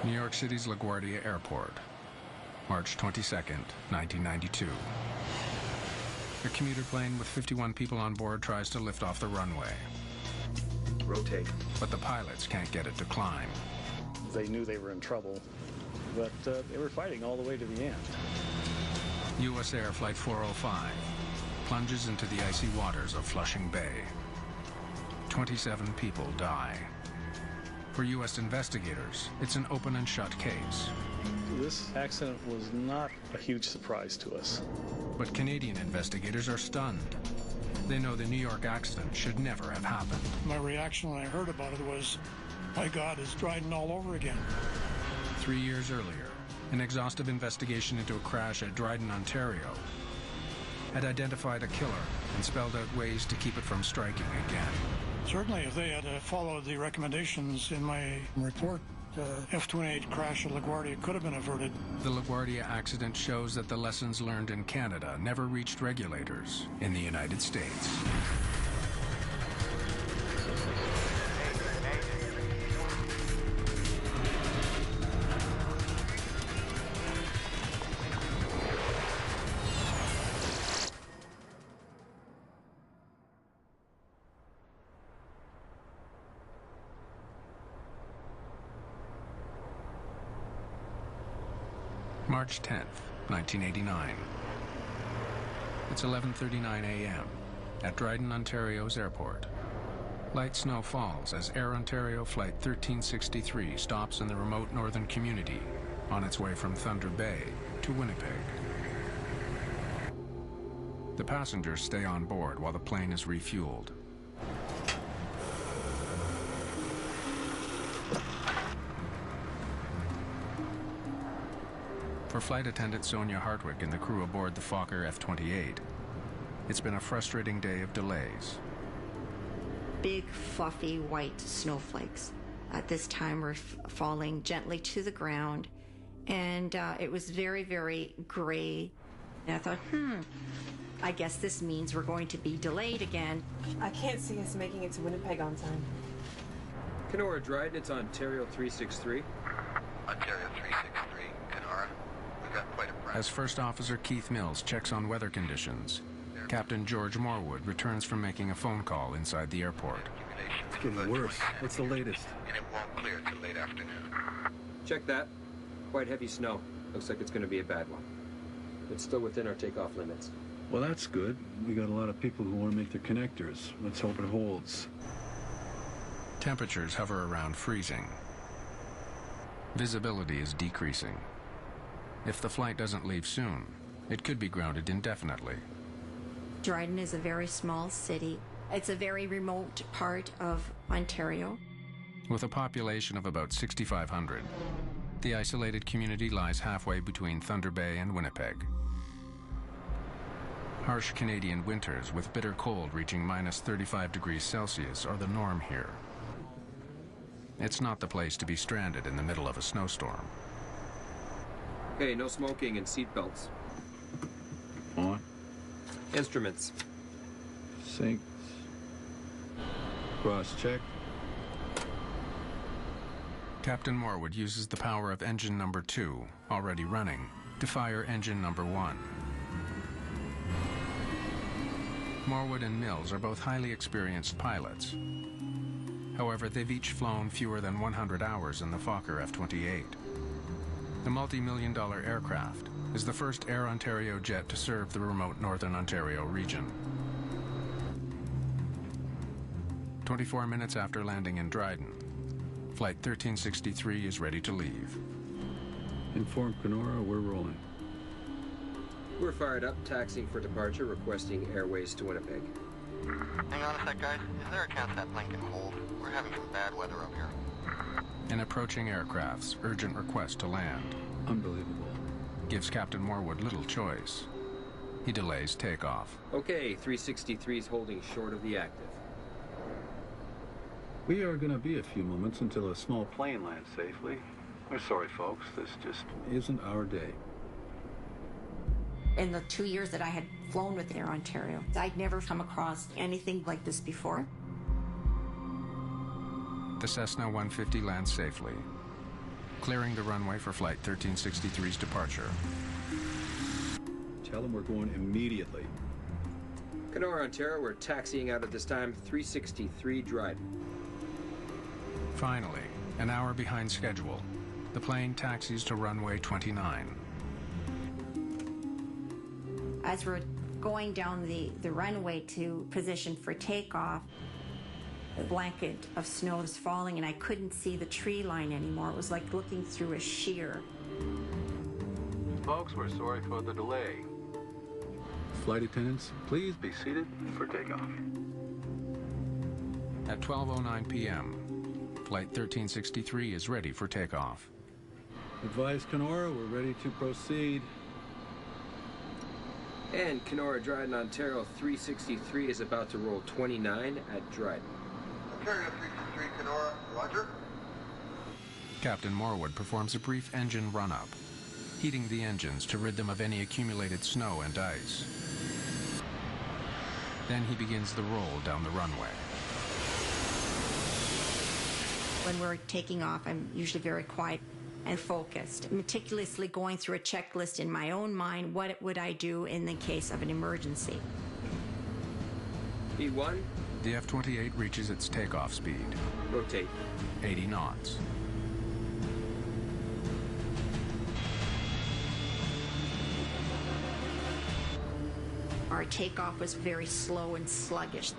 New York City's LaGuardia Airport, March 22nd, 1992. A commuter plane with 51 people on board tries to lift off the runway. Rotate. But the pilots can't get it to climb. They knew they were in trouble, but they were fighting all the way to the end. U.S. Air Flight 405 plunges into the icy waters of Flushing Bay. 27 people die. For U.S. investigators, it's an open and shut case. This accident was not a huge surprise to us. But Canadian investigators are stunned. They know the New York accident should never have happened. My reaction when I heard about it was, my God, it's Dryden all over again. 3 years earlier, an exhaustive investigation into a crash at Dryden, Ontario, had identified a killer and spelled out ways to keep it from striking again. Certainly, if they had followed the recommendations in my report, F-28 crash at LaGuardia could have been averted. The LaGuardia accident shows that the lessons learned in Canada never reached regulators in the United States. March 10th, 1989. It's 11:39 a.m. at Dryden, Ontario's airport. Light snow falls as Air Ontario Flight 1363 stops in the remote northern community on its way from Thunder Bay to Winnipeg. The passengers stay on board while the plane is refueled. For flight attendant Sonia Hartwig and the crew aboard the Fokker F-28, it's been a frustrating day of delays. Big, fluffy, white snowflakes at this time were falling gently to the ground, and it was very, very gray. And I thought, I guess this means we're going to be delayed again. I can't see us making it to Winnipeg on time. Kenora Dryden, it's Ontario 363. Ontario 363, Kenora. We've got quite a problem. As First Officer Keith Mills checks on weather conditions, Captain George Morwood returns from making a phone call inside the airport. It's getting worse. What's the latest? And it won't clear till late afternoon. Check that. Quite heavy snow. Looks like it's going to be a bad one. It's still within our takeoff limits. Well, that's good. We got a lot of people who want to make their connectors. Let's hope it holds. Temperatures hover around freezing. Visibility is decreasing. If the flight doesn't leave soon, it could be grounded indefinitely. Dryden is a very small city. It's a very remote part of Ontario. With a population of about 6,500, the isolated community lies halfway between Thunder Bay and Winnipeg. Harsh Canadian winters with bitter cold reaching minus 35 degrees Celsius are the norm here. It's not the place to be stranded in the middle of a snowstorm. Okay, no smoking and seatbelts. On. Instruments. Sync. Cross-check. Captain Morwood uses the power of engine number 2, already running, to fire engine number 1. Morwood and Mills are both highly experienced pilots. However, they've each flown fewer than 100 hours in the Fokker F-28. The multi-million-dollar aircraft is the first Air Ontario jet to serve the remote northern Ontario region. 24 minutes after landing in Dryden, Flight 1363 is ready to leave. Inform Kenora, we're rolling. We're fired up, taxiing for departure, requesting airways to Winnipeg. Hang on a sec, guys. Is there a chance that plane can hold? We're having some bad weather up here. An approaching aircraft's urgent request to land Unbelievable. gives Captain Morwood little choice. He delays takeoff. Okay, 363 is holding short of the active. We are going to be a few moments until a small plane lands safely. We're sorry, folks. This just isn't our day. In the 2 years that I had flown with Air Ontario, I'd never come across anything like this before. The Cessna 150 lands safely. clearing the runway for Flight 1363's departure. Tell them we're going immediately. Kenora, Ontario, we're taxiing out at this time, 363 Dryden. Finally, an hour behind schedule, the plane taxis to runway 29. As we're going down the runway to position for takeoff, a blanket of snow was falling and I couldn't see the tree line anymore. It was like looking through a sheer. Folks, we're sorry for the delay. Flight attendants, please be seated for takeoff. At 12:09 p.m., Flight 1363 is ready for takeoff. Advise Kenora, we're ready to proceed. And Kenora, Dryden, Ontario, 363 is about to roll 29 at Dryden. Ontario 363, Kenora, roger. Captain Morwood performs a brief engine run-up, heating the engines to rid them of any accumulated snow and ice. Then he begins the roll down the runway. When we're taking off, I'm usually very quiet and focused, meticulously going through a checklist in my own mind. What would I do in the case of an emergency? E1, The F-28 reaches its takeoff speed, rotate. 80 knots. Our takeoff was very slow and sluggish,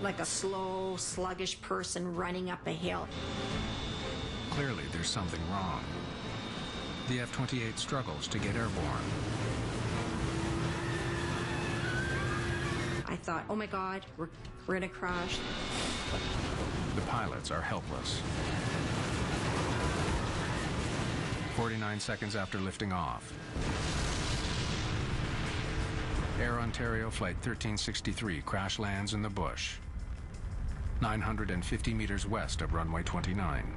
like a slow, sluggish person running up a hill. Clearly, there's something wrong. The F-28 struggles to get airborne. I thought, oh my God, we're gonna crash. The pilots are helpless. 49 seconds after lifting off, Air Ontario Flight 1363 crash lands in the bush, 950 meters west of runway 29.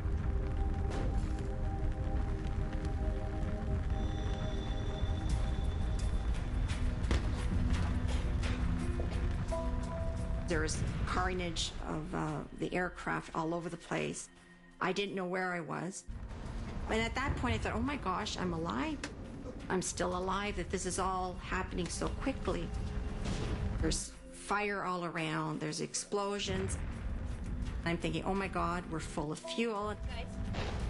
There's carnage of the aircraft all over the place. I didn't know where I was. And at that point I thought, oh my gosh, I'm alive. I'm still alive, that this is all happening so quickly. There's fire all around, there's explosions. I'm thinking, oh my God, we're full of fuel. Guys,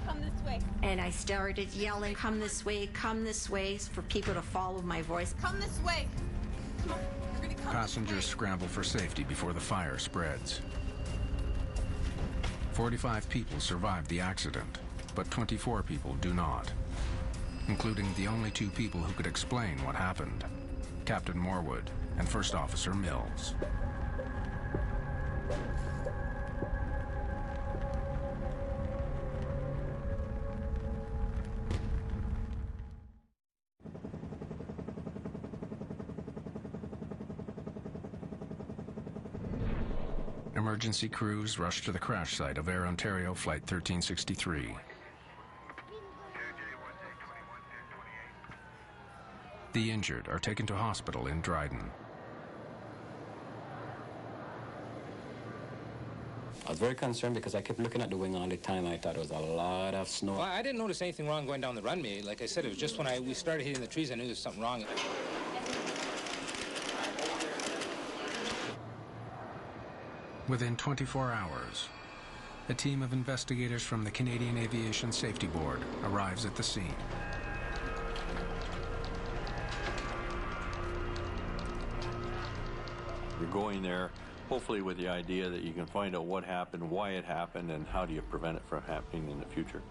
come this way. And I started yelling, come this way, for people to follow my voice. Come this way. Come on, you're gonna come Passengers this way. scramble for safety before the fire spreads. 45 people survived the accident, but 24 people do not, including the only two people who could explain what happened, Captain Morwood and First Officer Mills. Emergency crews rush to the crash site of Air Ontario Flight 1363. The injured are taken to hospital in Dryden. I was very concerned because I kept looking at the wing all the time. I thought it was a lot of snow. Well, I didn't notice anything wrong going down the runway. Like I said, it was just when we started hitting the trees, I knew there was something wrong. Within 24 hours, a team of investigators from the Canadian Aviation Safety Board arrives at the scene. You're going there, hopefully with the idea that you can find out what happened, why it happened, and how do you prevent it from happening in the future.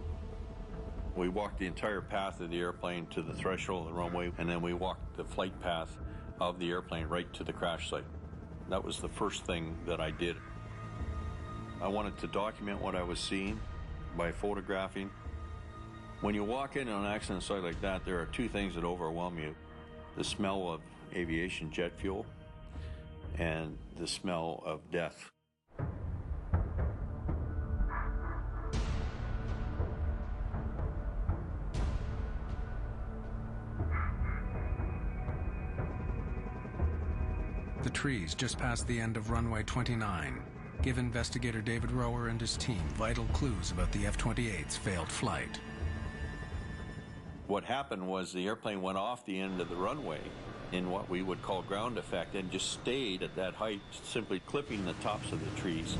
We walked the entire path of the airplane to the threshold of the runway, and then we walked the flight path of the airplane right to the crash site. That was the first thing that I did. I wanted to document what I was seeing by photographing. When you walk in on an accident site like that, there are two things that overwhelm you. The smell of aviation jet fuel and the smell of death. The trees just past the end of runway 29 give investigator David Rower and his team vital clues about the F-28's failed flight. What happened was the airplane went off the end of the runway in what we would call ground effect and just stayed at that height, simply clipping the tops of the trees.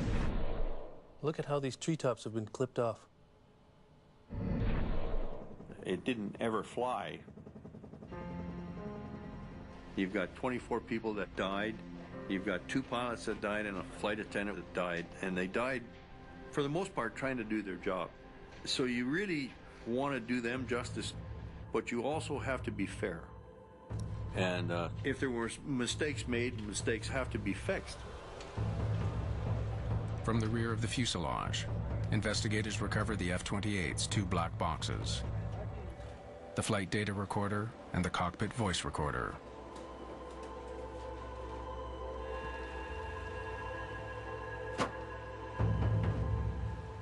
Look at how these treetops have been clipped off. It didn't ever fly. You've got 24 people that died. You've got 2 pilots that died and a flight attendant that died. And they died, for the most part, trying to do their job. So you really want to do them justice, but you also have to be fair. And if there were mistakes made, mistakes have to be fixed. From the rear of the fuselage, investigators recover the F-28's 2 black boxes, the flight data recorder and the cockpit voice recorder.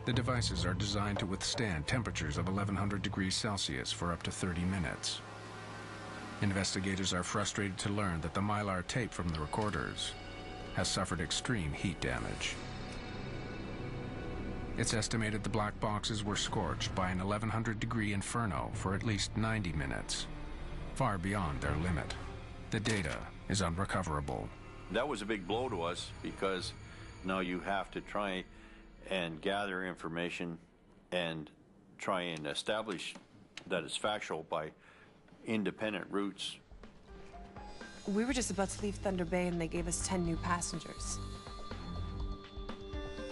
The devices are designed to withstand temperatures of 1100 degrees Celsius for up to 30 minutes. Investigators are frustrated to learn that the mylar tape from the recorders has suffered extreme heat damage. It's estimated the black boxes were scorched by an 1100-degree inferno for at least 90 minutes, far beyond their limit. The data is unrecoverable. That was a big blow to us because now you have to try and gather information and try and establish that it's factual by independent routes. We were just about to leave Thunder Bay and they gave us 10 new passengers.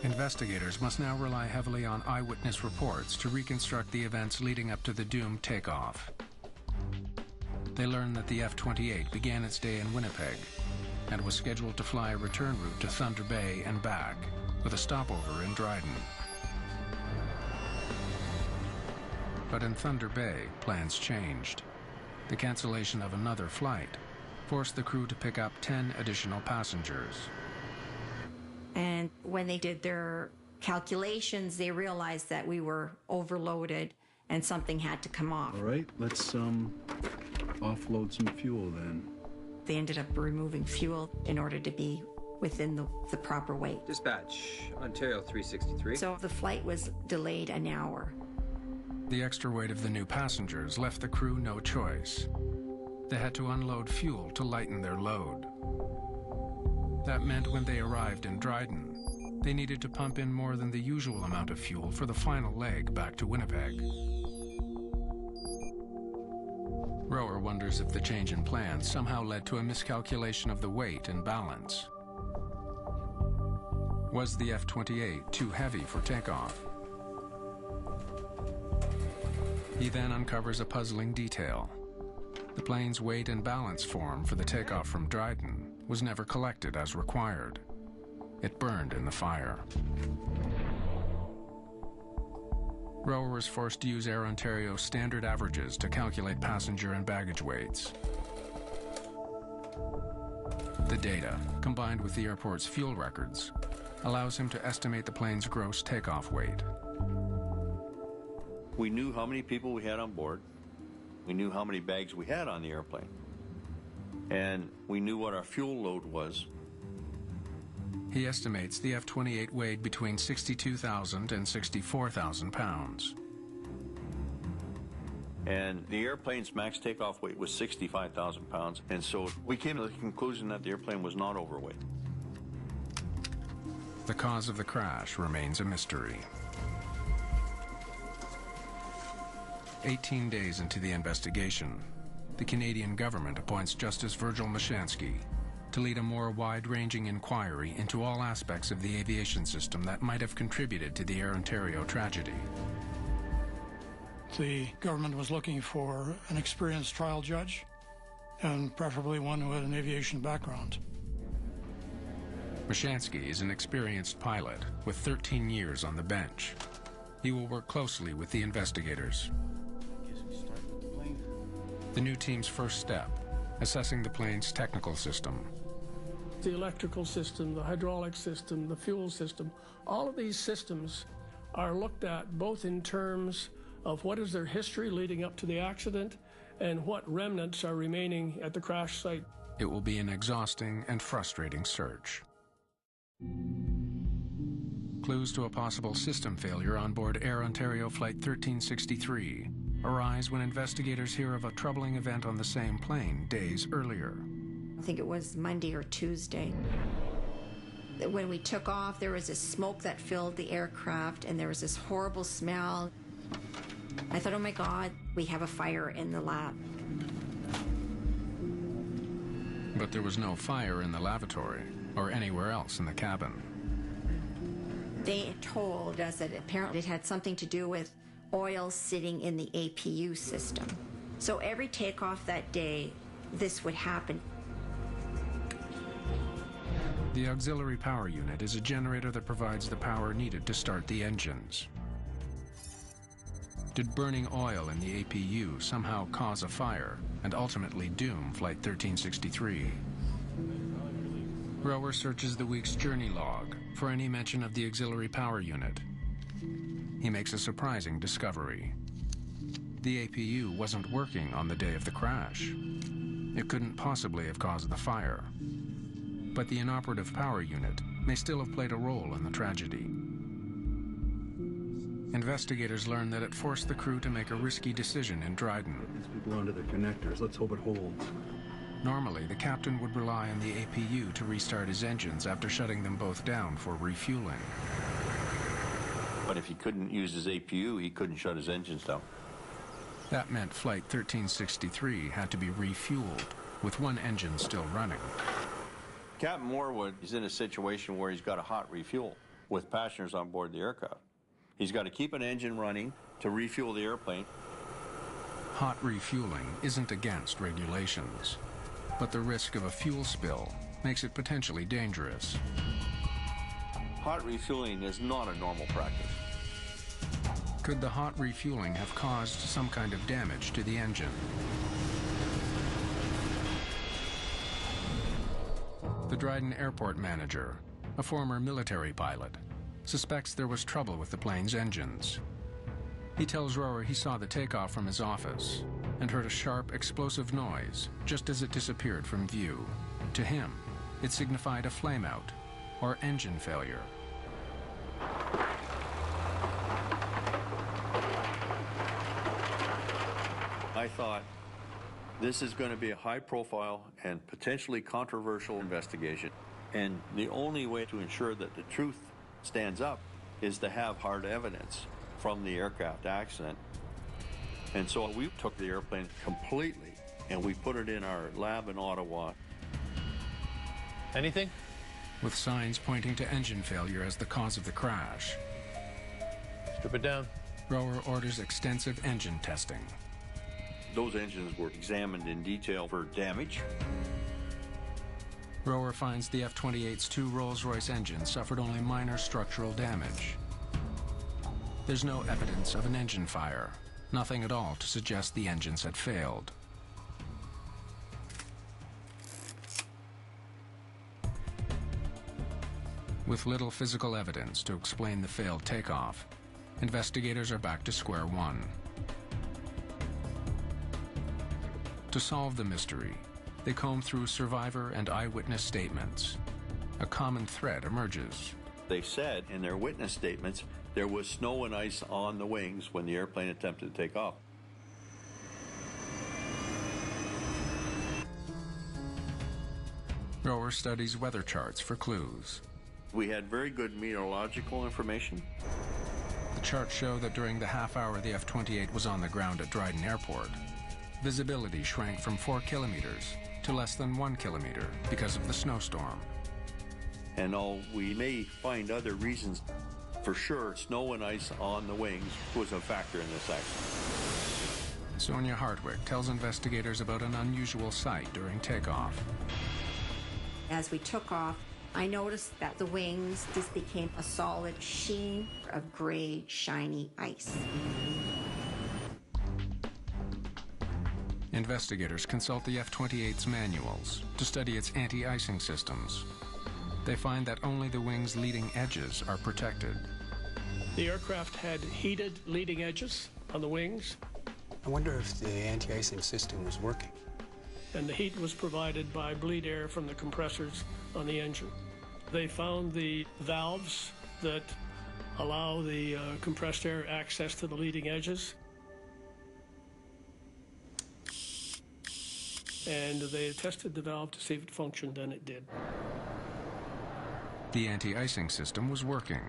Investigators must now rely heavily on eyewitness reports to reconstruct the events leading up to the doomed takeoff. They learn that the F-28 began its day in Winnipeg and was scheduled to fly a return route to Thunder Bay and back, with a stopover in Dryden. But in Thunder Bay, plans changed. The cancellation of another flight forced the crew to pick up 10 additional passengers. And when they did their calculations, they realized that we were overloaded and something had to come off. All right, let's offload some fuel then. They ended up removing fuel in order to be within the proper weight. Dispatch, Ontario 363. So the flight was delayed an hour. The extra weight of the new passengers left the crew no choice. They had to unload fuel to lighten their load. That meant when they arrived in Dryden, they needed to pump in more than the usual amount of fuel for the final leg back to Winnipeg. Rower wonders if the change in plans somehow led to a miscalculation of the weight and balance. Was the F-28 too heavy for takeoff? He then uncovers a puzzling detail. The plane's weight and balance form for the takeoff from Dryden was never collected as required. It burned in the fire. Rower was forced to use Air Ontario's standard averages to calculate passenger and baggage weights. The data, combined with the airport's fuel records, allows him to estimate the plane's gross takeoff weight. We knew how many people we had on board. We knew how many bags we had on the airplane. And we knew what our fuel load was. He estimates the F-28 weighed between 62,000 and 64,000 pounds. And the airplane's max takeoff weight was 65,000 pounds. And so we came to the conclusion that the airplane was not overweight. The cause of the crash remains a mystery. 18 days into the investigation, the Canadian government appoints Justice Virgil Mashansky to lead a more wide-ranging inquiry into all aspects of the aviation system that might have contributed to the Air Ontario tragedy. The government was looking for an experienced trial judge, and preferably one who had an aviation background. Mashansky is an experienced pilot with 13 years on the bench. He will work closely with the investigators. The new team's first step, assessing the plane's technical system. The electrical system, the hydraulic system, the fuel system, all of these systems are looked at both in terms of what is their history leading up to the accident and what remnants are remaining at the crash site. It will be an exhausting and frustrating search. Clues to a possible system failure on board Air Ontario Flight 1363 arise when investigators hear of a troubling event on the same plane days earlier. I think it was Monday or Tuesday. When we took off, there was this smoke that filled the aircraft, and there was this horrible smell. I thought, oh my God, we have a fire in the lab. But there was no fire in the lavatory or anywhere else in the cabin. They told us that apparently it had something to do with oil sitting in the APU system. So every takeoff that day, this would happen. The auxiliary power unit is a generator that provides the power needed to start the engines. Did burning oil in the APU somehow cause a fire and ultimately doom Flight 1363? Rower searches the week's journey log for any mention of the auxiliary power unit. He makes a surprising discovery. The APU wasn't working on the day of the crash. It couldn't possibly have caused the fire. But the inoperative power unit may still have played a role in the tragedy. Investigators learn that it forced the crew to make a risky decision in Dryden. Put these people onto their connectors. Let's hope it holds. Normally, the captain would rely on the APU to restart his engines after shutting them both down for refueling. But if he couldn't use his APU, he couldn't shut his engines down. That meant Flight 1363 had to be refueled, with one engine still running. Captain Morwood is in a situation where he's got a hot refuel with passengers on board the aircraft. He's got to keep an engine running to refuel the airplane. Hot refueling isn't against regulations, but the risk of a fuel spill makes it potentially dangerous. Hot refueling is not a normal practice. Could the hot refueling have caused some kind of damage to the engine? The Dryden Airport manager, a former military pilot, suspects there was trouble with the plane's engines. He tells Rower he saw the takeoff from his office and heard a sharp, explosive noise just as it disappeared from view. To him, it signified a flameout or engine failure. I thought, this is going to be a high-profile and potentially controversial investigation, and the only way to ensure that the truth stands up is to have hard evidence from the aircraft accident. And so we took the airplane completely and we put it in our lab in Ottawa. Anything? With signs pointing to engine failure as the cause of the crash. Strip it down. Rower orders extensive engine testing. Those engines were examined in detail for damage. Rower finds the F-28's two Rolls-Royce engines suffered only minor structural damage. There's no evidence of an engine fire, nothing at all to suggest the engines had failed. With little physical evidence to explain the failed takeoff, investigators are back to square one. To solve the mystery, they comb through survivor and eyewitness statements. A common thread emerges. They said in their witness statements there was snow and ice on the wings when the airplane attempted to take off. Rower studies weather charts for clues. We had very good meteorological information. The charts show that during the half hour the F-28 was on the ground at Dryden Airport, visibility shrank from 4 kilometers to less than 1 kilometer because of the snowstorm. And though we may find other reasons, for sure, snow and ice on the wings was a factor in this accident. Sonia Hartwick tells investigators about an unusual sight during takeoff. As we took off, I noticed that the wings just became a solid sheen of gray, shiny ice. Investigators consult the F-28's manuals to study its anti-icing systems. They find that only the wing's leading edges are protected. The aircraft had heated leading edges on the wings. I wonder if the anti-icing system was working. And the heat was provided by bleed air from the compressors on the engine. They found the valves that allow the compressed air access to the leading edges. and they tested the valve to see if it functioned, and it did. The anti-icing system was working.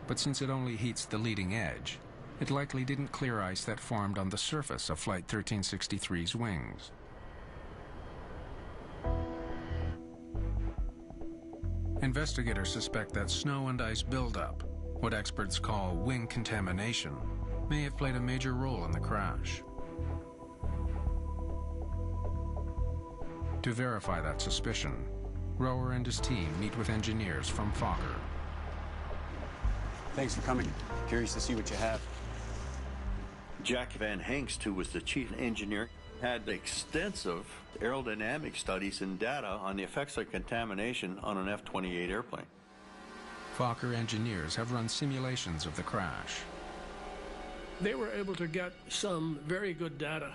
But since it only heats the leading edge, it likely didn't clear ice that formed on the surface of Flight 1363's wings. Investigators suspect that snow and ice buildup, what experts call wing contamination, may have played a major role in the crash. To verify that suspicion, Rower and his team meet with engineers from Fokker. Thanks for coming. Curious to see what you have. Jack Van Hengst, who was the chief engineer, had extensive aerodynamic studies and data on the effects of contamination on an F-28 airplane. Fokker engineers have run simulations of the crash. They were able to get some very good data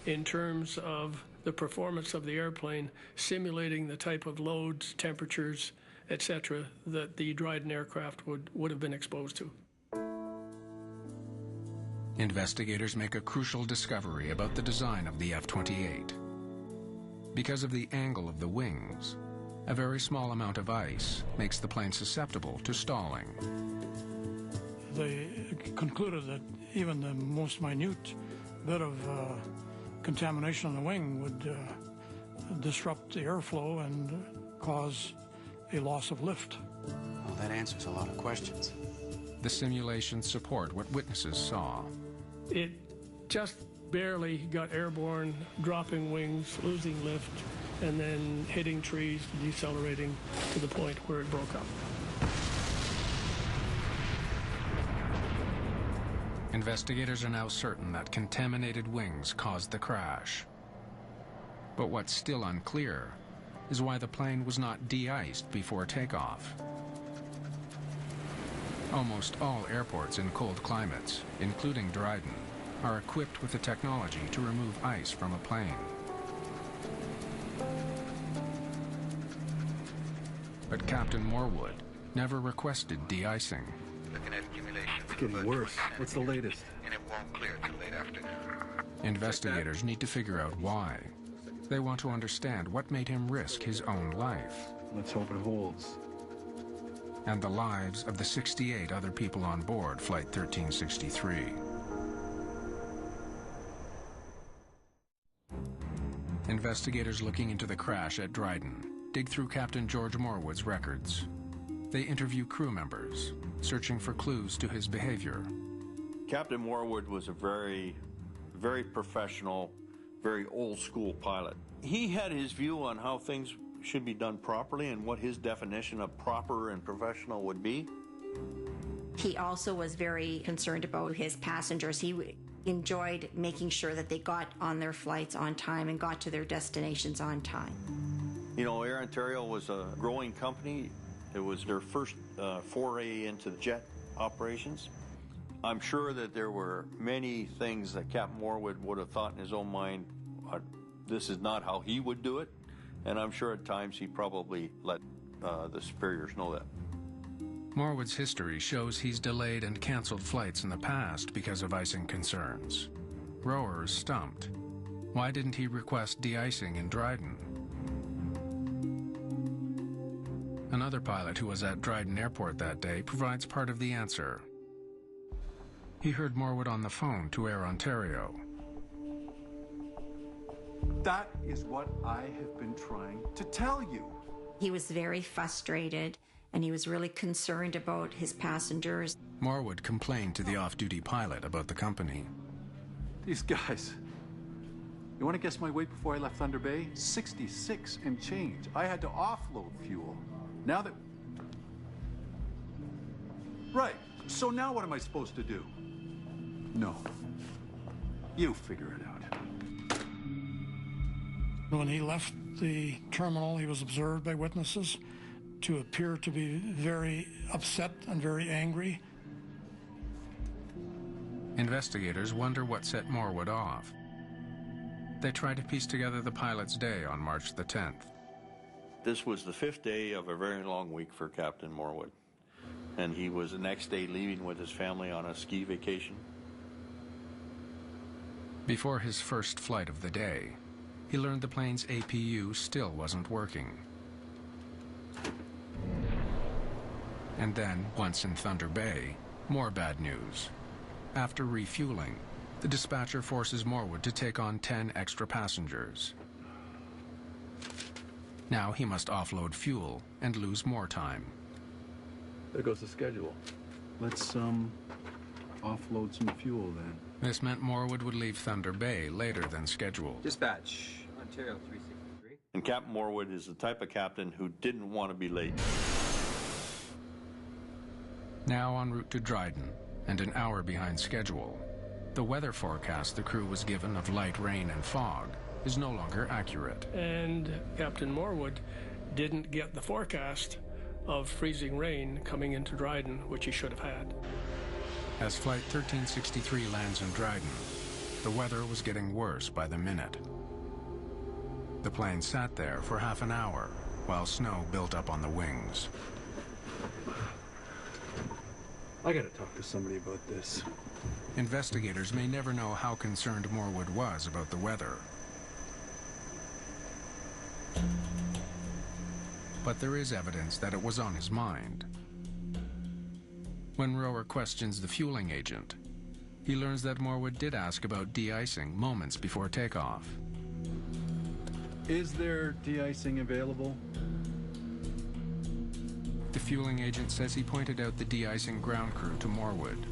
in terms of the performance of the airplane, simulating the type of loads, temperatures, etc., that the Dryden aircraft would have been exposed to. Investigators make a crucial discovery about the design of the F-28. Because of the angle of the wings, a very small amount of ice makes the plane susceptible to stalling. They concluded that even the most minute bit of contamination on the wing would disrupt the airflow and cause a loss of lift. Well, that answers a lot of questions. The simulations support what witnesses saw. It just barely got airborne, dropping wings, losing lift, and then hitting trees, decelerating to the point where it broke up. Investigators are now certain that contaminated wings caused the crash. But what's still unclear is why the plane was not de-iced before takeoff. Almost all airports in cold climates, including Dryden, are equipped with the technology to remove ice from a plane. But Captain Morwood never requested de-icing. Looking at accumulation. It's getting worse. What's the latest? And it won't clear till late afternoon. Investigators need to figure out why. They want to understand what made him risk his own life. Let's hope it holds. And the lives of the 68 other people on board Flight 1363. Investigators looking into the crash at Dryden dig through Captain George Morwood's records. They interview crew members, searching for clues to his behavior. Captain Morwood was a very, very professional, very old-school pilot. He had his view on how things should be done properly and what his definition of proper and professional would be. He also was very concerned about his passengers. He enjoyed making sure that they got on their flights on time and got to their destinations on time. You know, Air Ontario was a growing company. It was their first foray into the jet operations. I'm sure that there were many things that Captain Morwood would have thought in his own mind, this is not how he would do it. And I'm sure at times he probably let the superiors know that. Morwood's history shows he's delayed and canceled flights in the past because of icing concerns. Rower is stumped. Why didn't he request de-icing in Dryden? Another pilot who was at Dryden Airport that day provides part of the answer. He heard Morwood on the phone to Air Ontario. That is what I have been trying to tell you. He was very frustrated, and he was really concerned about his passengers. Morwood complained to the off-duty pilot about the company. These guys. You want to guess my weight before I left Thunder Bay? 66 and change. I had to offload fuel. Now that... Right. So now what am I supposed to do? No. You figure it out. When he left the terminal, he was observed by witnesses to appear to be very upset and very angry. Investigators wonder what set Morwood off. They try to piece together the pilot's day on March the 10th. This was the 5th day of a very long week for Captain Morwood. And he was the next day leaving with his family on a ski vacation. Before his first flight of the day, he learned the plane's APU still wasn't working. And then, once in Thunder Bay, more bad news. After refueling, the dispatcher forces Morwood to take on 10 extra passengers. Now he must offload fuel and lose more time. There goes the schedule. Let's, offload some fuel then. This meant Morwood would leave Thunder Bay later than scheduled. Dispatch, Ontario 363. And Captain Morwood is the type of captain who didn't want to be late. Now en route to Dryden, and an hour behind schedule, the weather forecast the crew was given of light rain and fog is no longer accurate. And Captain Morwood didn't get the forecast of freezing rain coming into Dryden, which he should have had. As Flight 1363 lands in Dryden, the weather was getting worse by the minute. The plane sat there for half an hour while snow built up on the wings. I gotta talk to somebody about this. Investigators may never know how concerned Morwood was about the weather. But there is evidence that it was on his mind. When Rower questions the fueling agent, he learns that Morwood did ask about de-icing moments before takeoff. Is there de-icing available? The fueling agent says he pointed out the de-icing ground crew to Morwood.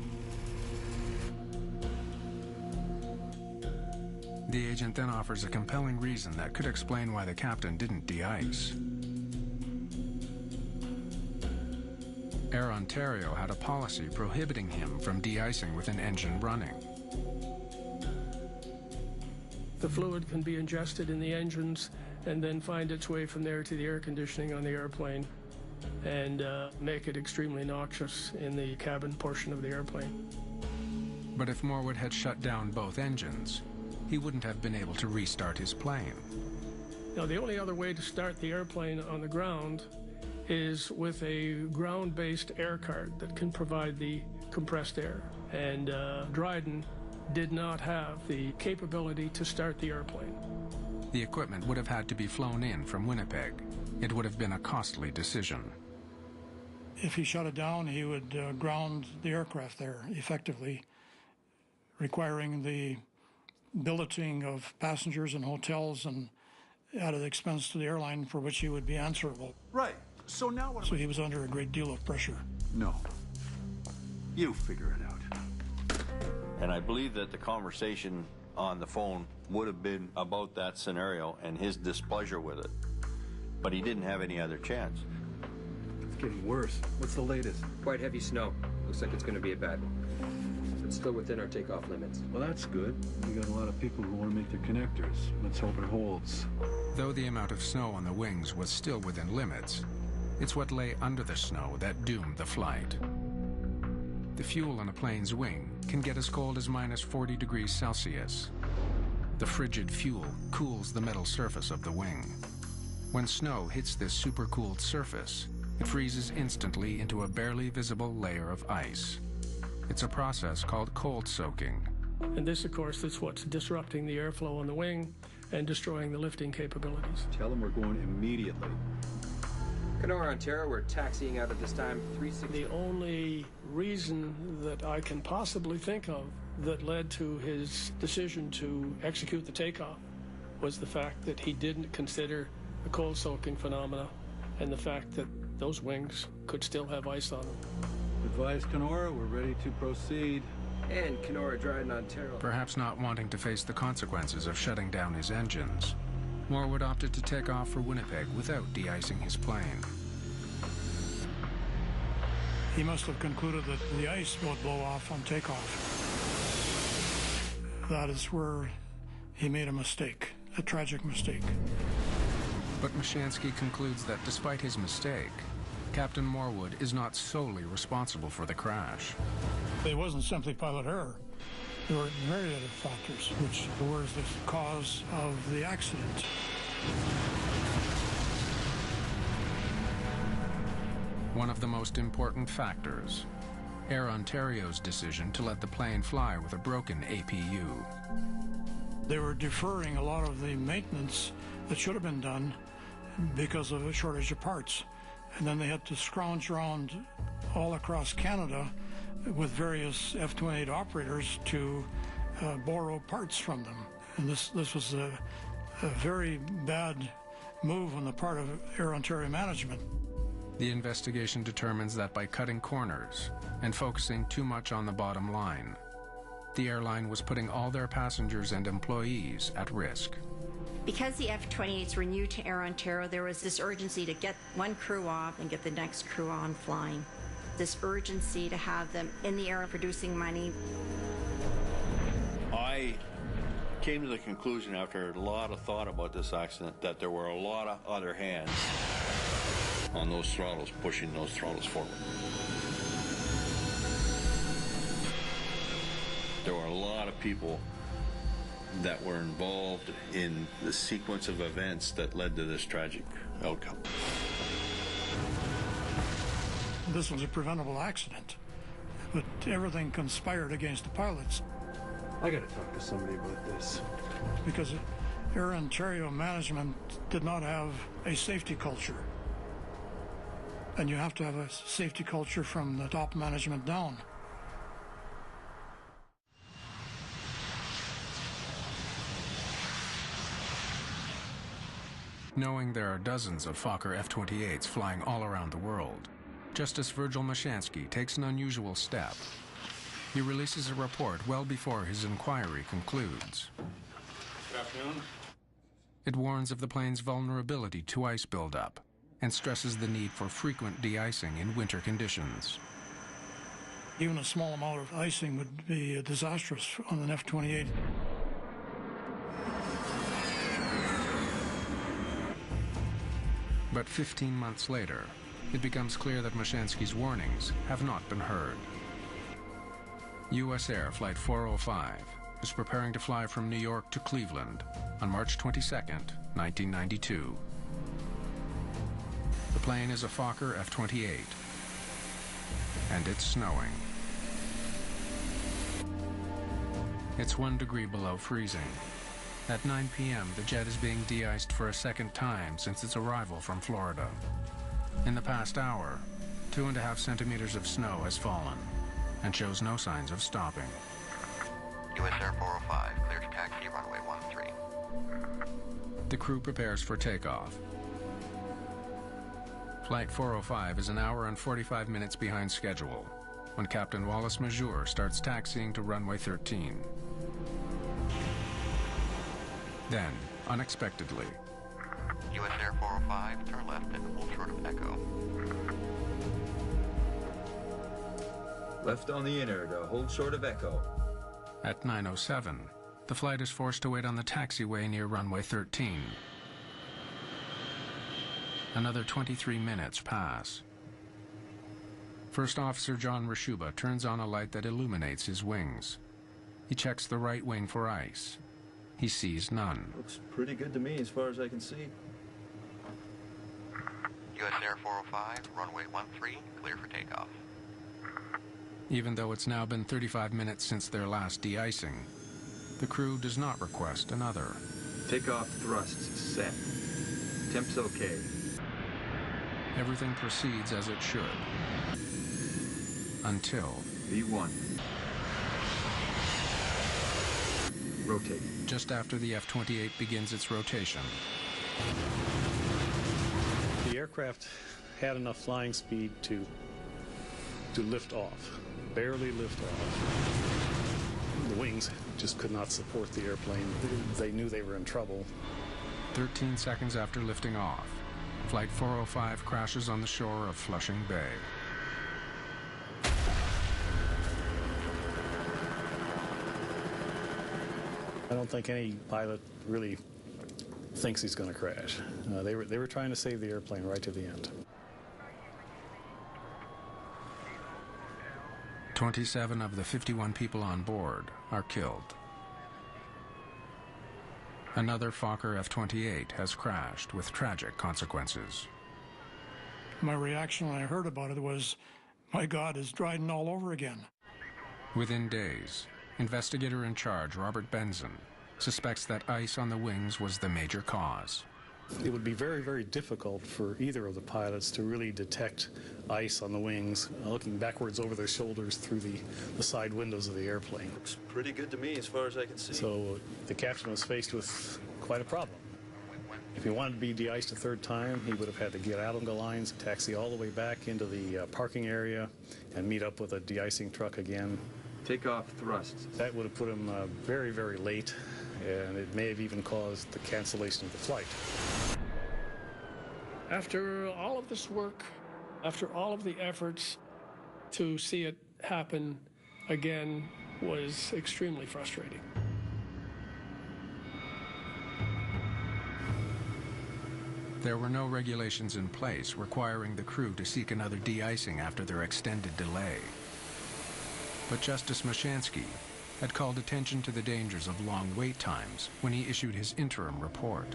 The agent then offers a compelling reason that could explain why the captain didn't de-ice. Air Ontario had a policy prohibiting him from de-icing with an engine running. The fluid can be ingested in the engines and then find its way from there to the air conditioning on the airplane and make it extremely noxious in the cabin portion of the airplane. But if Morwood had shut down both engines, he wouldn't have been able to restart his plane. Now, the only other way to start the airplane on the ground is with a ground-based air card that can provide the compressed air. And Dryden did not have the capability to start the airplane. The equipment would have had to be flown in from Winnipeg. It would have been a costly decision. If he shut it down, he would ground the aircraft there effectively, requiring the billeting of passengers and hotels and added expense to the airline for which he would be answerable. Right. So now what? So he was under a great deal of pressure. No. You figure it out. And I believe that the conversation on the phone would have been about that scenario and his displeasure with it. But he didn't have any other chance. It's getting worse. What's the latest? Quite heavy snow. Looks like it's going to be a bad one. It's still within our takeoff limits. Well, that's good. We got a lot of people who want to make their connectors. Let's hope it holds. Though the amount of snow on the wings was still within limits, it's what lay under the snow that doomed the flight. The fuel on a plane's wing can get as cold as minus 40 degrees Celsius. The frigid fuel cools the metal surface of the wing. When snow hits this supercooled surface, it freezes instantly into a barely visible layer of ice. It's a process called cold soaking. And this, of course, is what's disrupting the airflow on the wing and destroying the lifting capabilities. Tell them we're going immediately. Kenora, Ontario, we're taxiing out at this time, 360. The only reason that I can possibly think of that led to his decision to execute the takeoff was the fact that he didn't consider the cold soaking phenomena and the fact that those wings could still have ice on them. Advise Kenora, we're ready to proceed. And Kenora, Dryden, Ontario. Perhaps not wanting to face the consequences of shutting down his engines, Morwood opted to take off for Winnipeg without de-icing his plane. He must have concluded that the ice would blow off on takeoff. That is where he made a mistake, a tragic mistake. But Mashansky concludes that despite his mistake, Captain Morwood is not solely responsible for the crash. It wasn't simply pilot error. There were myriad of factors which were the cause of the accident. One of the most important factors, Air Ontario's decision to let the plane fly with a broken APU. They were deferring a lot of the maintenance that should have been done because of a shortage of parts. And then they had to scrounge around all across Canada with various F-28 operators to borrow parts from them. And this was a very bad move on the part of Air Ontario management. The investigation determines that by cutting corners and focusing too much on the bottom line, the airline was putting all their passengers and employees at risk. Because the F-28s were new to Air Ontario, there was this urgency to get one crew off and get the next crew on flying. This urgency to have them in the air producing money. I came to the conclusion after a lot of thought about this accident that there were a lot of other hands on those throttles, pushing those throttles forward. There were a lot of people that were involved in the sequence of events that led to this tragic outcome. This was a preventable accident, but everything conspired against the pilots. I gotta talk to somebody about this. Because Air Ontario management did not have a safety culture. And you have to have a safety culture from the top management down. Knowing there are dozens of Fokker F-28s flying all around the world, Justice Virgil Mashansky takes an unusual step. He releases a report well before his inquiry concludes. Good afternoon. It warns of the plane's vulnerability to ice buildup and stresses the need for frequent de-icing in winter conditions. Even a small amount of icing would be disastrous on an F-28. But 15 months later, it becomes clear that Mashansky's warnings have not been heard. U.S. Air Flight 405 is preparing to fly from New York to Cleveland on March 22, 1992. The plane is a Fokker F-28, and it's snowing. It's 1 degree below freezing. At 9 p.m., the jet is being de-iced for a second time since its arrival from Florida. In the past hour, 2.5 centimeters of snow has fallen and shows no signs of stopping. U.S. Air 405, clear to taxi, runway 13. The crew prepares for takeoff. Flight 405 is an hour and 45 minutes behind schedule when Captain Wallace Major starts taxiing to runway 13. Then, unexpectedly, U.S. Air 405, turn left and hold short of Echo. Left on the inner to hold short of Echo. At 9:07, the flight is forced to wait on the taxiway near runway 13. Another 23 minutes pass. First Officer John Rashuba turns on a light that illuminates his wings. He checks the right wing for ice. He sees none. Looks pretty good to me as far as I can see. U.S. Air 405, runway 13, clear for takeoff. Even though it's now been 35 minutes since their last de-icing, the crew does not request another. Takeoff thrusts set. Temps okay. Everything proceeds as it should. Until... V1. Rotate. Just after the F-28 begins its rotation. The aircraft had enough flying speed to lift off, barely lift off. The wings just could not support the airplane. They knew they were in trouble. 13 seconds after lifting off, Flight 405 crashes on the shore of Flushing Bay. I don't think any pilot really thinks he's going to crash. They were trying to save the airplane right to the end. 27 of the 51 people on board are killed. Another Fokker F-28 has crashed with tragic consequences. My reaction when I heard about it was, my God, it's Dryden all over again. Within days, investigator in charge Robert Benson suspects that ice on the wings was the major cause. It would be very, very difficult for either of the pilots to really detect ice on the wings, looking backwards over their shoulders through the side windows of the airplane. Looks pretty good to me as far as I can see. So the captain was faced with quite a problem. If he wanted to be de-iced a third time, he would have had to get out on the lines, taxi all the way back into the parking area, and meet up with a de-icing truck again. Takeoff thrusts. That would have put him very, very late, and it may have even caused the cancellation of the flight. After all of this work, after all of the efforts, to see it happen again was extremely frustrating. There were no regulations in place requiring the crew to seek another de-icing after their extended delay. But Justice Mashansky had called attention to the dangers of long wait times when he issued his interim report.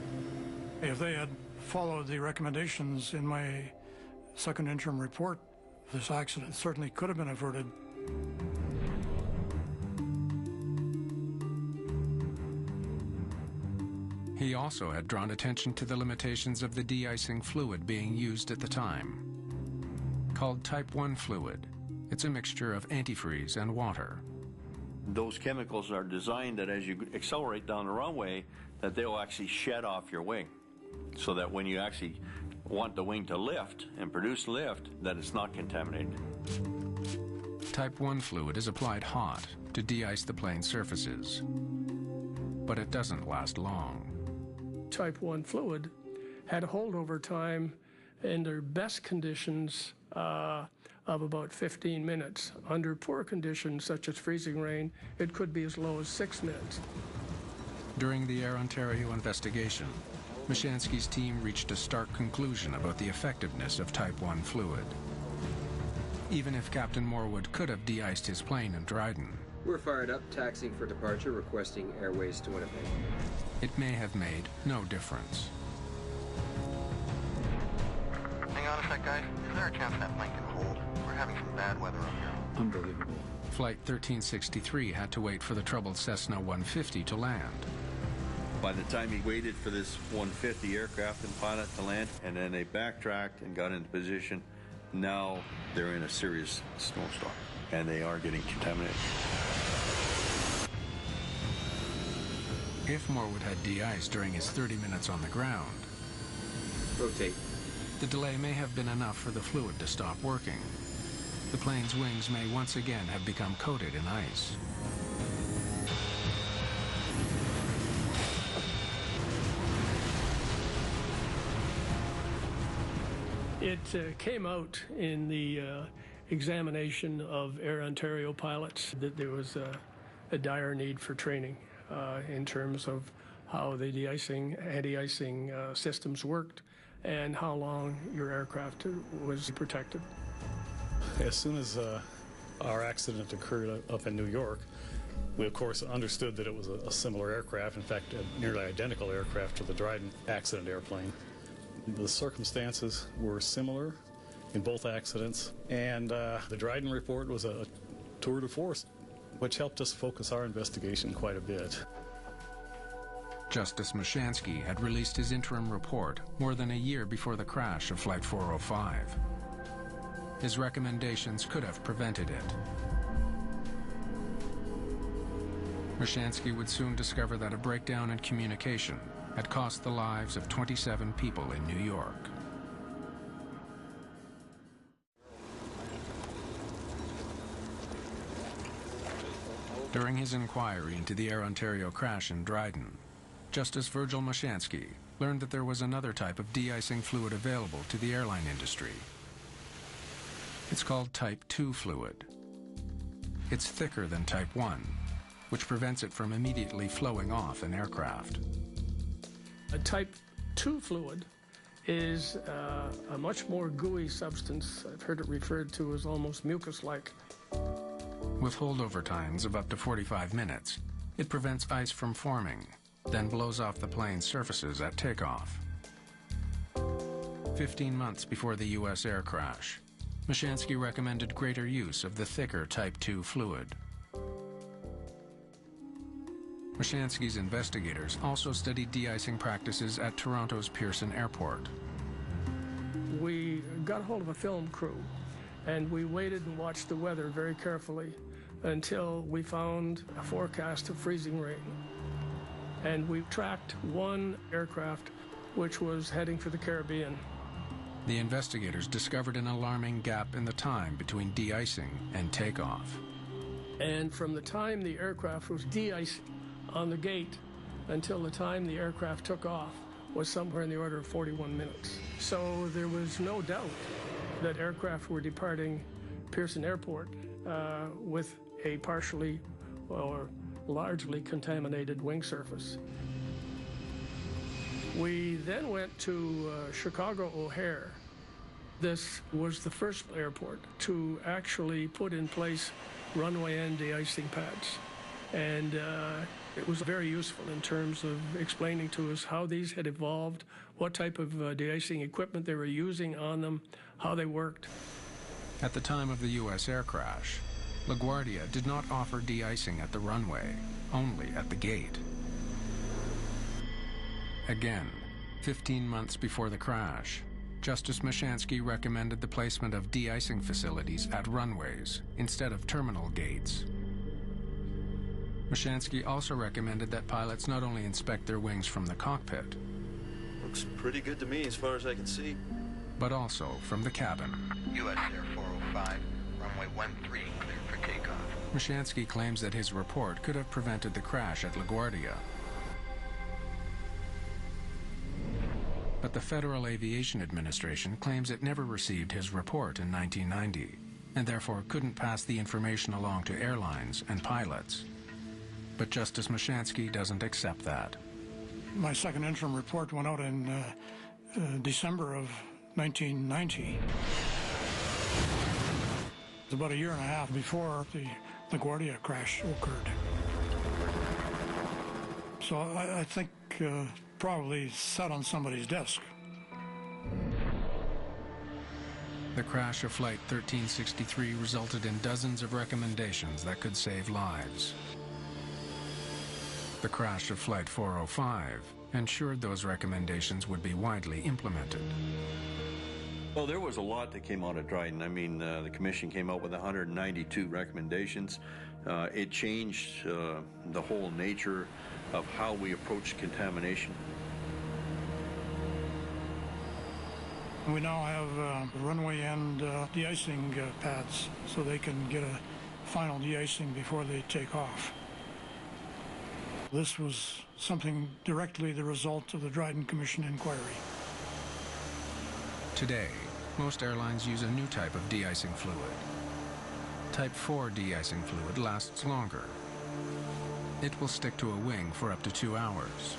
If they had followed the recommendations in my second interim report, this accident certainly could have been averted. He also had drawn attention to the limitations of the de-icing fluid being used at the time. Called Type 1 fluid, it's a mixture of antifreeze and water. Those chemicals are designed that as you accelerate down the runway, that they'll actually shed off your wing, so that when you actually want the wing to lift and produce lift, that it's not contaminated. Type 1 fluid is applied hot to de-ice the plane's surfaces, but it doesn't last long. Type 1 fluid had a holdover time in their best conditions of about 15 minutes. Under poor conditions, such as freezing rain, it could be as low as 6 minutes. During the Air Ontario investigation, Mashansky's team reached a stark conclusion about the effectiveness of Type 1 fluid. Even if Captain Morwood could have de-iced his plane in Dryden, We're fired up, taxiing for departure, requesting airways to Winnipeg. it may have made no difference. Hang on a sec, guys. Is there a chance that plane can hold? We're having some bad weather up here. Unbelievable. Flight 1363 had to wait for the troubled Cessna 150 to land. By the time he waited for this 150 aircraft and pilot to land, and then they backtracked and got into position, now they're in a serious snowstorm, and they are getting contaminated. If Morwood had de-iced during his 30 minutes on the ground, Rotate. the delay may have been enough for the fluid to stop working. The plane's wings may once again have become coated in ice. It came out in the examination of Air Ontario pilots that there was a dire need for training in terms of how the de-icing, anti-icing systems worked and how long your aircraft was protected. As soon as our accident occurred up in New York, we of course understood that it was a similar aircraft, in fact a nearly identical aircraft to the Dryden accident airplane. The circumstances were similar in both accidents, and the Dryden report was a tour de force, which helped us focus our investigation quite a bit. Justice Mashansky had released his interim report more than a year before the crash of Flight 405. His recommendations could have prevented it. Mashansky would soon discover that a breakdown in communication had cost the lives of 27 people in New York. During his inquiry into the Air Ontario crash in Dryden, Justice Virgil Mashansky learned that there was another type of de-icing fluid available to the airline industry. It's called Type 2 fluid. It's thicker than Type 1, which prevents it from immediately flowing off an aircraft. A Type 2 fluid is a much more gooey substance. I've heard it referred to as almost mucus-like. With holdover times of up to 45 minutes, it prevents ice from forming, then blows off the plane's surfaces at takeoff. 15 months before the U.S. air crash, Mashansky recommended greater use of the thicker Type 2 fluid. Mashansky's investigators also studied de-icing practices at Toronto's Pearson Airport. We got a hold of a film crew, and we waited and watched the weather very carefully until we found a forecast of freezing rain. And we tracked one aircraft which was heading for the Caribbean. The investigators discovered an alarming gap in the time between de-icing and takeoff. And from the time the aircraft was de-iced on the gate until the time the aircraft took off was somewhere in the order of 41 minutes. So there was no doubt that aircraft were departing Pearson Airport with a partially or largely contaminated wing surface. We then went to Chicago O'Hare. This was the first airport to actually put in place runway end de-icing pads. And it was very useful in terms of explaining to us how these had evolved, what type of de-icing equipment they were using on them, how they worked. At the time of the U.S. air crash, LaGuardia did not offer de-icing at the runway, only at the gate. Again, 15 months before the crash, Justice Mashansky recommended the placement of de-icing facilities at runways instead of terminal gates. Mashansky also recommended that pilots not only inspect their wings from the cockpit, Looks pretty good to me as far as I can see. but also from the cabin. U.S. Air 405, runway 13, cleared for takeoff. Mashansky claims that his report could have prevented the crash at LaGuardia. But the Federal Aviation Administration claims it never received his report in 1990, and therefore couldn't pass the information along to airlines and pilots. But Justice Mashansky doesn't accept that. My second interim report went out in December of 1990. It's about a year and a half before the LaGuardia crash occurred. So I think probably sat on somebody's desk. The crash of Flight 1363 resulted in dozens of recommendations that could save lives. The crash of Flight 405 ensured those recommendations would be widely implemented. Well, there was a lot that came out of Dryden. I mean, the commission came out with 192 recommendations. It changed the whole nature of how we approach contamination. We now have runway end de-icing pads, so they can get a final de-icing before they take off. This was something directly the result of the Dryden Commission inquiry. Today, most airlines use a new type of de-icing fluid. Type 4 de-icing fluid lasts longer. It will stick to a wing for up to 2 hours.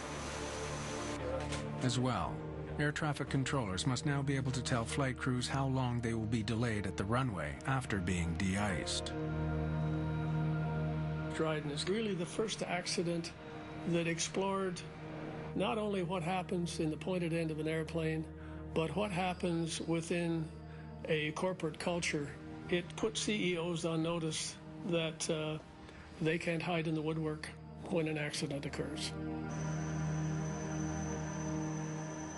As well, air traffic controllers must now be able to tell flight crews how long they will be delayed at the runway after being de-iced. Dryden is really the first accident that explored not only what happens in the pointed end of an airplane, but what happens within a corporate culture. It put CEOs on notice that they can't hide in the woodwork when an accident occurs.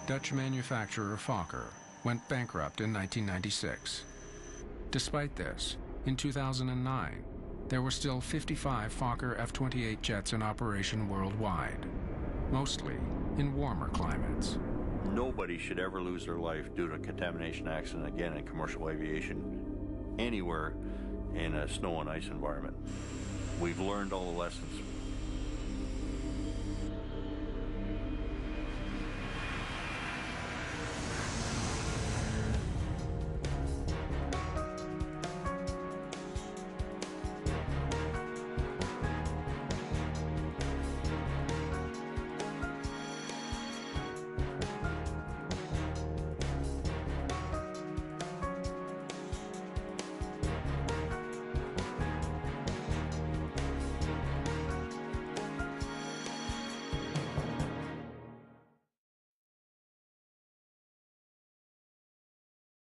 Dutch manufacturer Fokker went bankrupt in 1996. Despite this, in 2009, there were still 55 Fokker F-28 jets in operation worldwide, mostly in warmer climates. Nobody should ever lose their life due to a contamination accident again in commercial aviation, anywhere in a snow and ice environment. We've learned all the lessons.